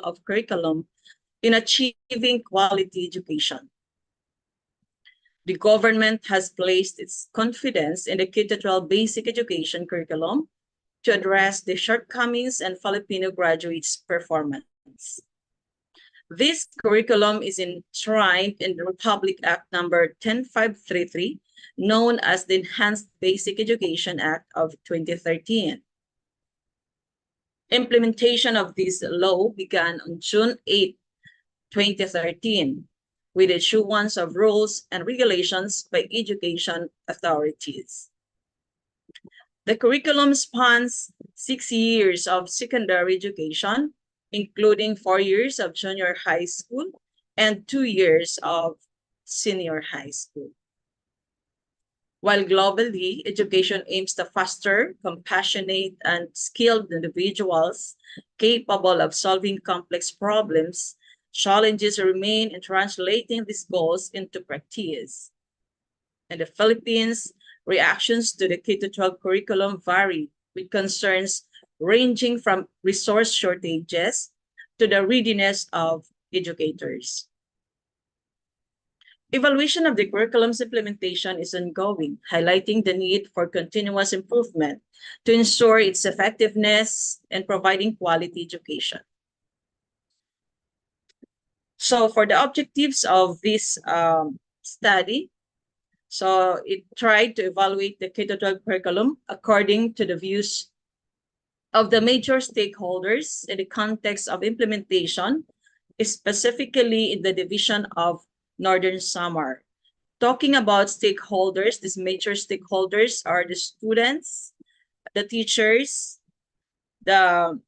of curriculum in achieving quality education. The government has placed its confidence in the K-12 basic education curriculum to address the shortcomings in Filipino graduates' performance. This curriculum is enshrined in the Republic Act number 10533, known as the Enhanced Basic Education Act of 2013. Implementation of this law began on June 8, 2013, with issuance of rules and regulations by education authorities. The curriculum spans 6 years of secondary education, including 4 years of junior high school and 2 years of senior high school. While globally, education aims to foster compassionate and skilled individuals capable of solving complex problems, challenges remain in translating these goals into practice. In the Philippines, reactions to the K-12 curriculum vary, with concerns ranging from resource shortages to the readiness of educators. Evaluation of the curriculum's implementation is ongoing, highlighting the need for continuous improvement to ensure its effectiveness in providing quality education. So for the objectives of this study, so it tried to evaluate the K-12 curriculum according to the views of the major stakeholders in the context of implementation, specifically in the division of Northern Samar. Talking about stakeholders, these major stakeholders are the students, the teachers, the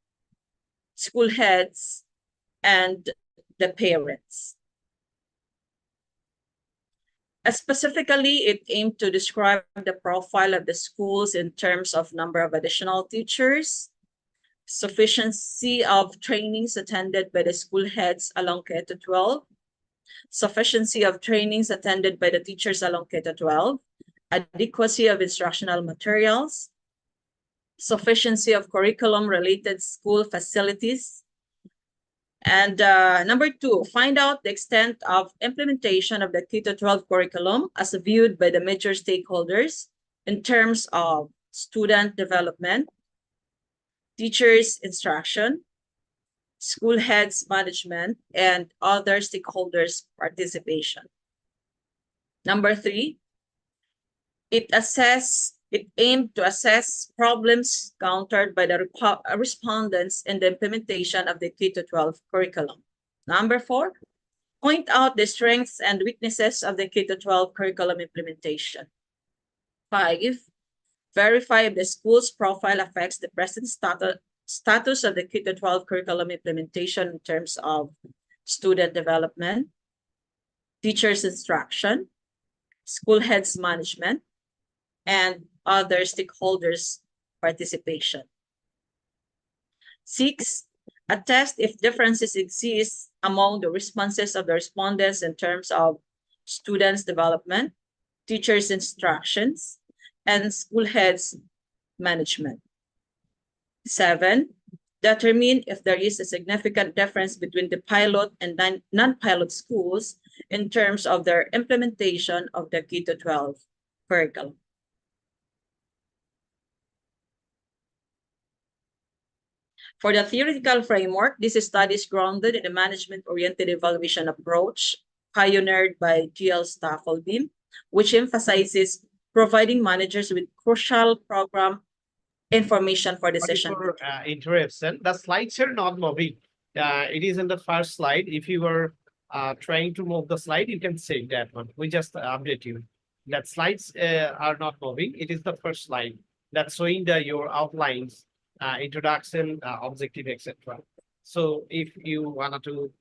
school heads, and the parents. Specifically, it aimed to describe the profile of the schools in terms of number of additional teachers, sufficiency of trainings attended by the school heads along K-12, sufficiency of trainings attended by the teachers along K-12, adequacy of instructional materials, sufficiency of curriculum-related school facilities, and number 2, find out the extent of implementation of the K-12 curriculum as viewed by the major stakeholders in terms of student development, teachers' instruction, school heads management, and other stakeholders' participation. Number 3, it aimed to assess problems countered by the respondents in the implementation of the K-12 curriculum. Number 4, point out the strengths and weaknesses of the K-12 curriculum implementation. 5, verify if the school's profile affects the present status of the K-12 curriculum implementation in terms of student development, teachers' instruction, school heads management, and other stakeholders' participation. 6, attest if differences exist among the responses of the respondents in terms of students' development, teachers' instructions, and school heads management. 7, determine if there is a significant difference between the pilot and non-pilot schools in terms of their implementation of the K-12 curriculum. For the theoretical framework, this study is grounded in the management-oriented evaluation approach pioneered by G.L. Staffelbeam, which emphasizes providing managers with crucial program information for decision. For interruption, the slides are not moving. It is in the first slide. If you were trying to move the slide, you can say that one. We just update you. That slides are not moving. It is the first slide that's showing your outlines, introduction, objective, etc. So if you want to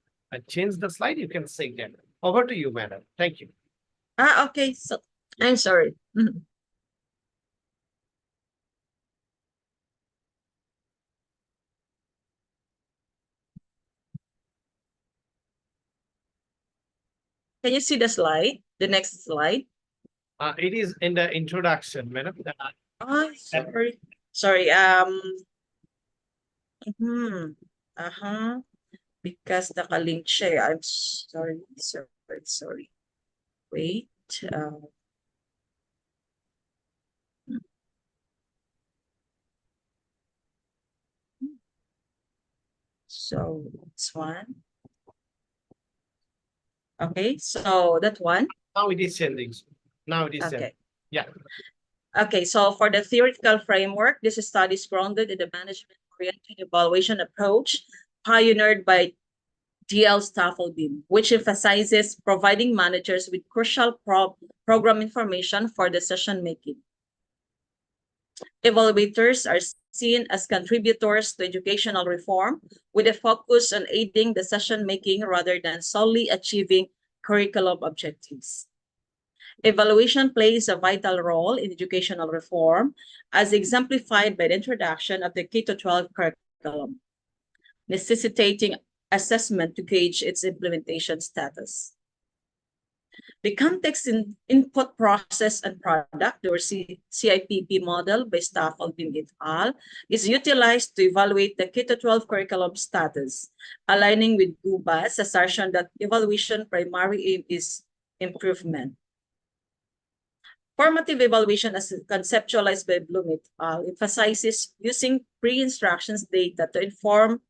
change the slide, you can say that. Over to you, madam. Thank you. Okay. So I'm sorry. Can you see the slide? The next slide? It is in the introduction, madam. Sorry. Sorry. Because nakalink siya. I'm sorry. Wait. So it's one. Okay, so that one. Now it is sending. Now it is sending. Okay. Yeah. Okay, so for the theoretical framework, this study is grounded in the management-oriented evaluation approach pioneered by D.L. Staffelbeam, which emphasizes providing managers with crucial program information for decision-making. Evaluators are seen as contributors to educational reform with a focus on aiding decision-making rather than solely achieving curriculum objectives. Evaluation plays a vital role in educational reform, as exemplified by the introduction of the K-12 curriculum, necessitating assessment to gauge its implementation status. The context in input, process, and product, or CIPP model by Staffelbeam et al., is utilized to evaluate the K-12 curriculum status, aligning with GUBA's assertion that evaluation primary aim is improvement. Formative evaluation, as conceptualized by Bloom et al., emphasizes using pre-instructions data to inform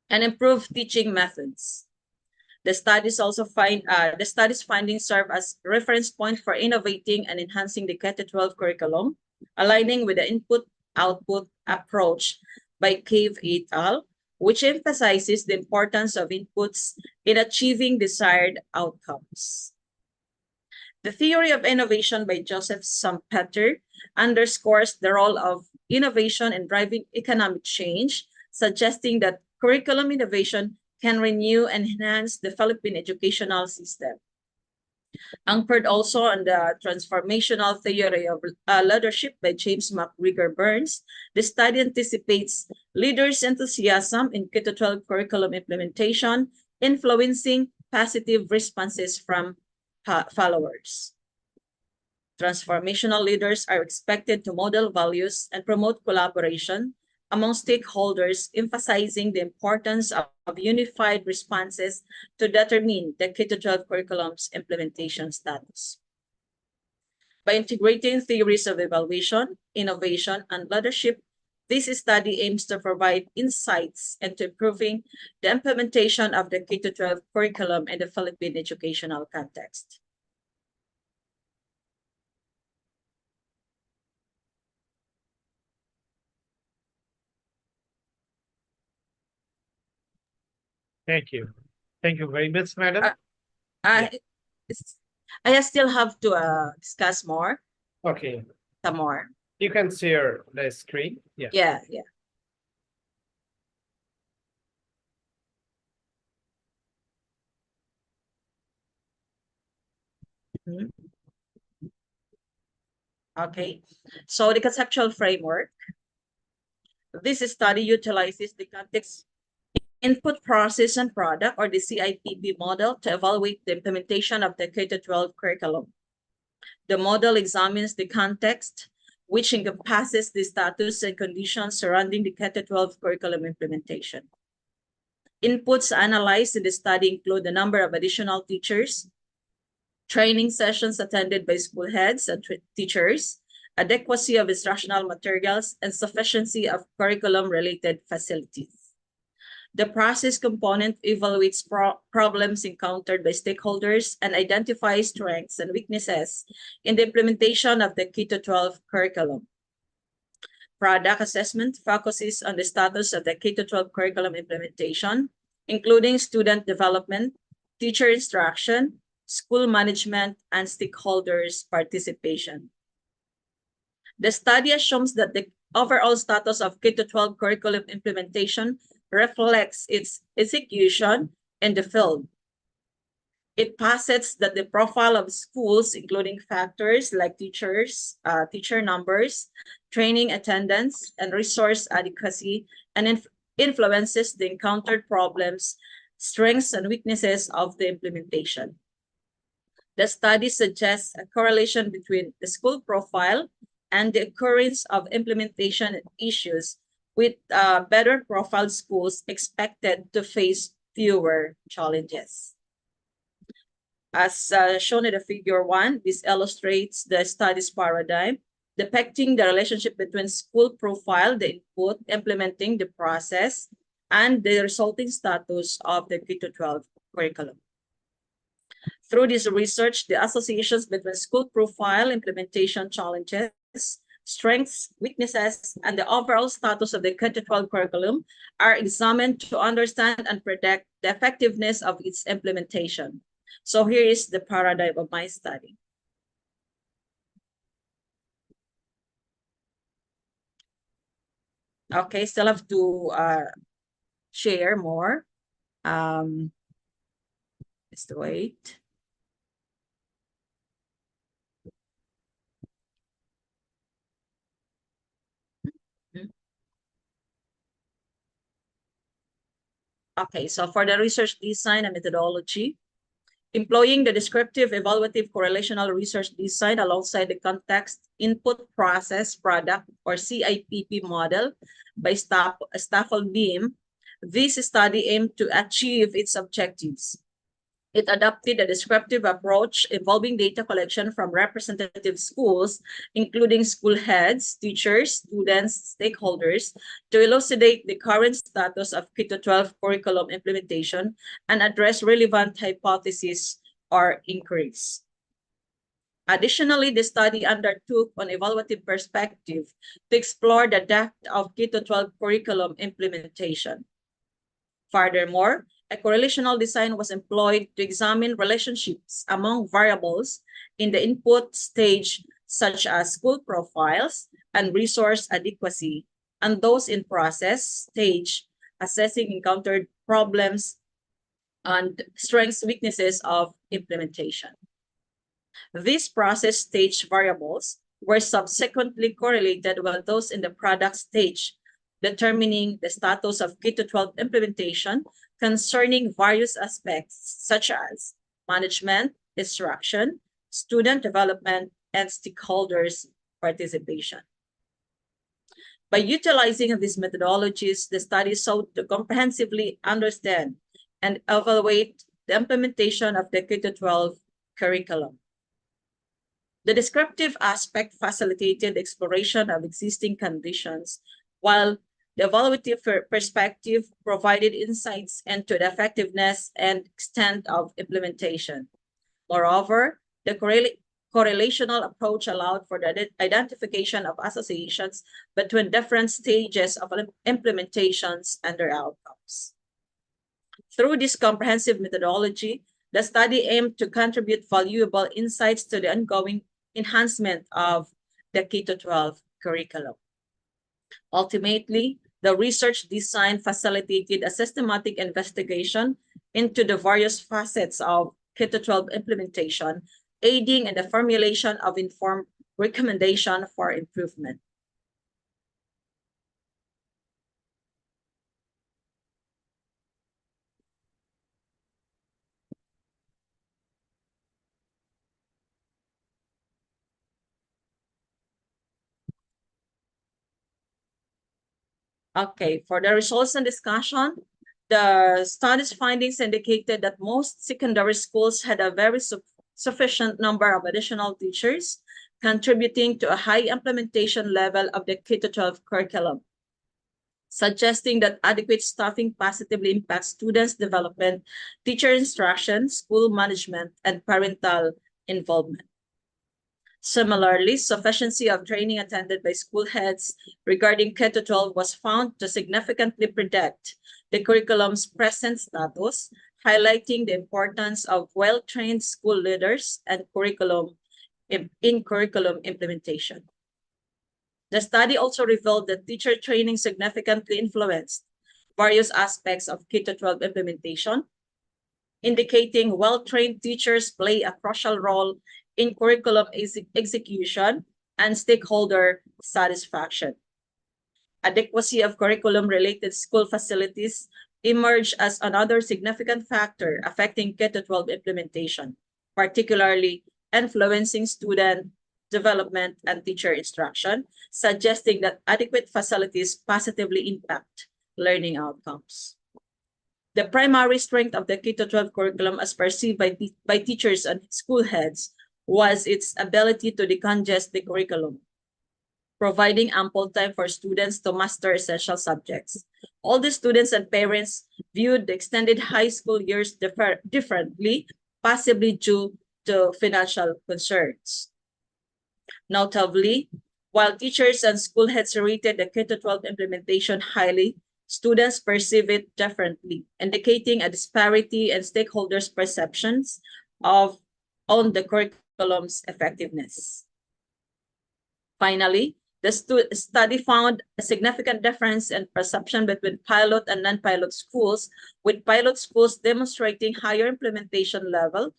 and improve teaching methods. The study's findings serve as reference point for innovating and enhancing the K-12 curriculum, aligning with the input-output approach by Cave et al., which emphasizes the importance of inputs in achieving desired outcomes. The theory of innovation by Joseph Schumpeter underscores the role of innovation in driving economic change, suggesting that curriculum innovation can renew and enhance the Philippine educational system. Anchored also on the transformational theory of leadership by James McGregor Burns, the study anticipates leaders' enthusiasm in K-12 curriculum implementation, influencing positive responses from followers. Transformational leaders are expected to model values and promote collaboration among stakeholders, emphasizing the importance of unified responses to determine the K-12 curriculum's implementation status. By integrating theories of evaluation, innovation, and leadership, this study aims to provide insights into improving the implementation of the K-12 curriculum in the Philippine educational context. Thank you. Thank you very much, madam. I still have to discuss more. Okay. Some more. You can share the screen. Yeah. Yeah. Okay, so the conceptual framework. This study utilizes the context input, process, and product, or the CIPP model, to evaluate the implementation of the K-12 curriculum. The model examines the context, which encompasses the status and conditions surrounding the K-12 curriculum implementation. Inputs analyzed in the study include the number of additional teachers, training sessions attended by school heads and teachers, adequacy of instructional materials, and sufficiency of curriculum-related facilities. The process component evaluates problems encountered by stakeholders and identifies strengths and weaknesses in the implementation of the K-12 curriculum. Product assessment focuses on the status of the K-12 curriculum implementation, including student development, teacher instruction, school management, and stakeholders' participation. The study assumes that the overall status of K-12 curriculum implementation reflects its execution in the field. It posits that the profile of schools, including factors like teachers, teacher numbers, training attendance, and resource adequacy, and influences the encountered problems, strengths, and weaknesses of the implementation. The study suggests a correlation between the school profile and the occurrence of implementation issues, with better profile schools expected to face fewer challenges. As shown in the figure 1, this illustrates the studies paradigm, depicting the relationship between school profile, the input, implementing the process, and the resulting status of the K-12 curriculum. Through this research, the associations between school profile, implementation challenges, strengths, weaknesses, and the overall status of the K-12 curriculum are examined to understand and predict the effectiveness of its implementation. So here is the paradigm of my study. Okay, still have to share more. Just wait. Okay, so for the research design and methodology, employing the descriptive evaluative correlational research design alongside the context input process product or CIPP model by Staffel Beam, this study aimed to achieve its objectives. It adopted a descriptive approach involving data collection from representative schools, including school heads, teachers, students, stakeholders, to elucidate the current status of K-12 curriculum implementation and address relevant hypotheses or inquiries. Additionally, the study undertook an evaluative perspective to explore the depth of K-12 curriculum implementation. Furthermore, a correlational design was employed to examine relationships among variables in the input stage, such as school profiles and resource adequacy, and those in process stage, assessing encountered problems and strengths, weaknesses of implementation. These process stage variables were subsequently correlated with those in the product stage, determining the status of K-12 implementation concerning various aspects such as management, instruction, student development, and stakeholders' participation. By utilizing these methodologies, the study sought to comprehensively understand and evaluate the implementation of the K-12 curriculum. The descriptive aspect facilitated exploration of existing conditions, while the evaluative perspective provided insights into the effectiveness and extent of implementation. Moreover, the correlational approach allowed for the identification of associations between different stages of implementations and their outcomes. Through this comprehensive methodology, the study aimed to contribute valuable insights to the ongoing enhancement of the K-12 curriculum. Ultimately, the research design facilitated a systematic investigation into the various facets of K-12 implementation, aiding in the formulation of informed recommendation for improvement. Okay, for the results and discussion, the study's findings indicated that most secondary schools had a very sufficient number of additional teachers, contributing to a high implementation level of the K-12 curriculum, suggesting that adequate staffing positively impacts students' development, teacher instruction, school management, and parental involvement. Similarly, sufficiency of training attended by school heads regarding K-12 was found to significantly predict the curriculum's present status, highlighting the importance of well-trained school leaders and curriculum implementation. The study also revealed that teacher training significantly influenced various aspects of K-12 implementation, indicating well-trained teachers play a crucial role in curriculum execution and stakeholder satisfaction. Adequacy of curriculum-related school facilities emerged as another significant factor affecting K-12 implementation, particularly influencing student development and teacher instruction, suggesting that adequate facilities positively impact learning outcomes. The primary strength of the K-12 curriculum as perceived by teachers and school heads was its ability to decongest the curriculum, providing ample time for students to master essential subjects. All the students and parents viewed the extended high school years differently, possibly due to financial concerns. Notably, while teachers and school heads rated the K-12 implementation highly, students perceive it differently, indicating a disparity in stakeholders' perceptions on the curriculum's effectiveness. Finally, the study found a significant difference in perception between pilot and non-pilot schools, with pilot schools demonstrating higher implementation level,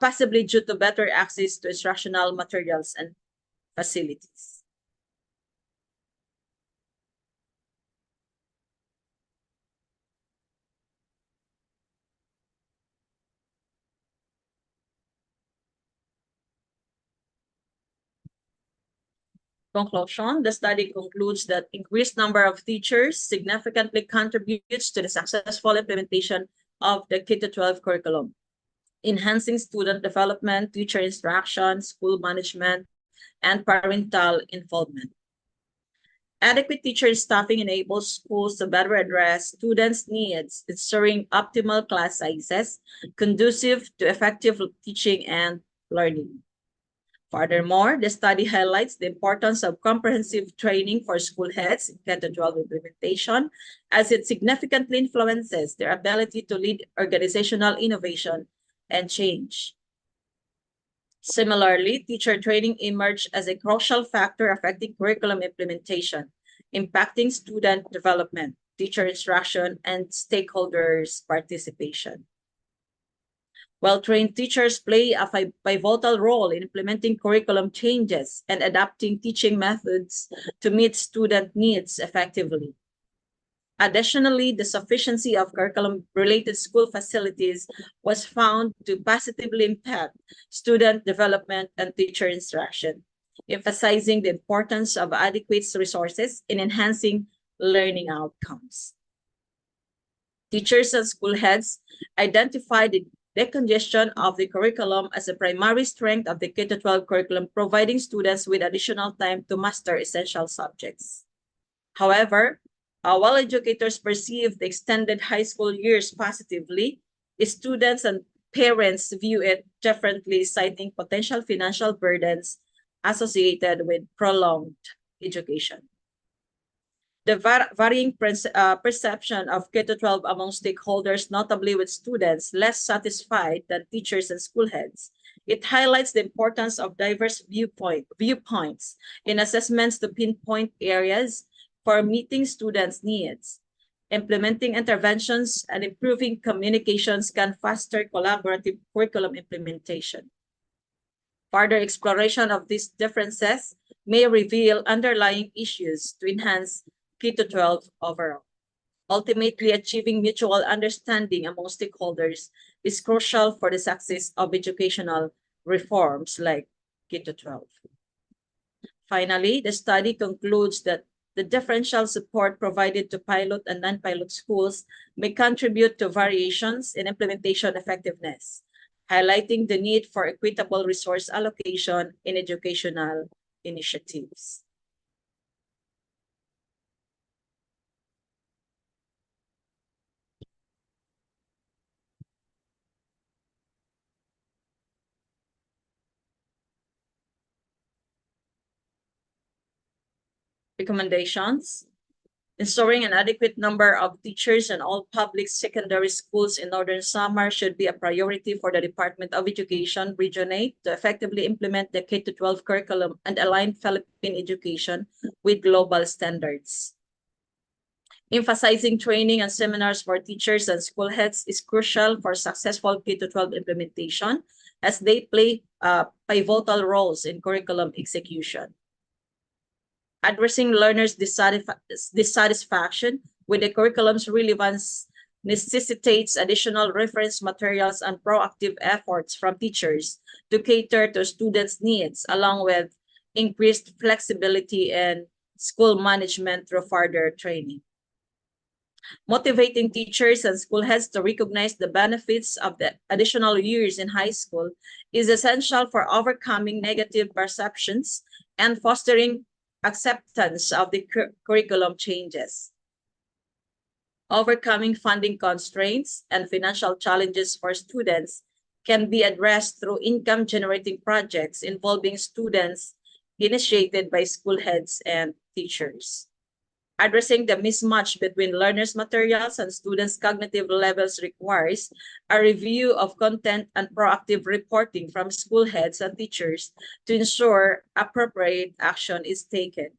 possibly due to better access to instructional materials and facilities. Conclusion, the study concludes that increased number of teachers significantly contributes to the successful implementation of the K-12 curriculum, enhancing student development, teacher instruction, school management, and parental involvement. Adequate teacher staffing enables schools to better address students' needs, ensuring optimal class sizes conducive to effective teaching and learning. Furthermore, the study highlights the importance of comprehensive training for school heads in K-12 implementation, as it significantly influences their ability to lead organizational innovation and change. Similarly, teacher training emerged as a crucial factor affecting curriculum implementation, impacting student development, teacher instruction, and stakeholders' participation. Well-trained teachers play a pivotal role in implementing curriculum changes and adapting teaching methods to meet student needs effectively. Additionally, the sufficiency of curriculum-related school facilities was found to positively impact student development and teacher instruction, emphasizing the importance of adequate resources in enhancing learning outcomes. Teachers and school heads identified the decongestion of the curriculum as a primary strength of the K-12 curriculum, providing students with additional time to master essential subjects. However, while educators perceive the extended high school years positively, students and parents view it differently, citing potential financial burdens associated with prolonged education. The varying perception of K-12 among stakeholders, notably with students less satisfied than teachers and school heads. It highlights the importance of diverse viewpoints in assessments to pinpoint areas for meeting students' needs. Implementing interventions and improving communications can foster collaborative curriculum implementation. Further exploration of these differences may reveal underlying issues to enhance K-12 overall. Ultimately, achieving mutual understanding among stakeholders is crucial for the success of educational reforms like K-12. Finally, the study concludes that the differential support provided to pilot and non-pilot schools may contribute to variations in implementation effectiveness, highlighting the need for equitable resource allocation in educational initiatives. Recommendations: ensuring an adequate number of teachers in all public secondary schools in Northern Samar should be a priority for the Department of Education, Region 8, to effectively implement the K-12 curriculum and align Philippine education with global standards. Emphasizing training and seminars for teachers and school heads is crucial for successful K-12 implementation, as they play pivotal roles in curriculum execution. Addressing learners' dissatisfaction with the curriculum's relevance necessitates additional reference materials and proactive efforts from teachers to cater to students' needs, along with increased flexibility in school management through further training. Motivating teachers and school heads to recognize the benefits of the additional years in high school is essential for overcoming negative perceptions and fostering acceptance of the curriculum changes. Overcoming funding constraints and financial challenges for students can be addressed through income-generating projects involving students initiated by school heads and teachers. Addressing the mismatch between learners' materials and students' cognitive levels requires a review of content and proactive reporting from school heads and teachers to ensure appropriate action is taken.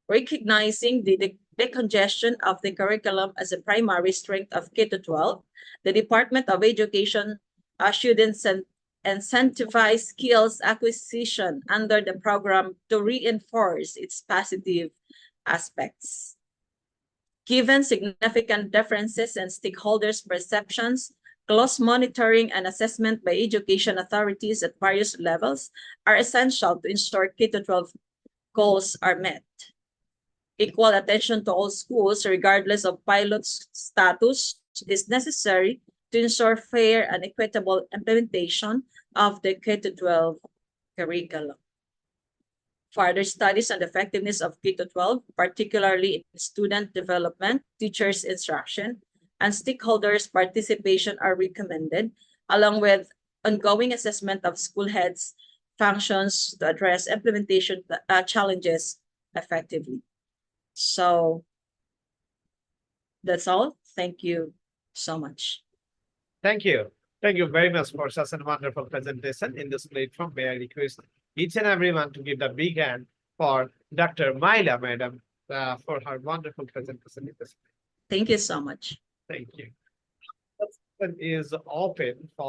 Recognizing the decongestion of the curriculum as a primary strength of K-12, the Department of Education should incentivize skills acquisition under the program to reinforce its positive aspects. Given significant differences in stakeholders' perceptions, close monitoring and assessment by education authorities at various levels are essential to ensure K-12 goals are met. Equal attention to all schools, regardless of pilot status, is necessary to ensure fair and equitable implementation of the K-12 curriculum. Further studies on the effectiveness of K-12, particularly in student development, teachers' instruction, and stakeholders' participation are recommended, along with ongoing assessment of school heads' functions to address implementation challenges effectively. So that's all. Thank you so much. Thank you. Thank you very much for such a wonderful presentation in this platform. May I request each and everyone to give the big hand for Dr. Myla, madam, for her wonderful presentation in this. Thank you so much. Thank you. Is open for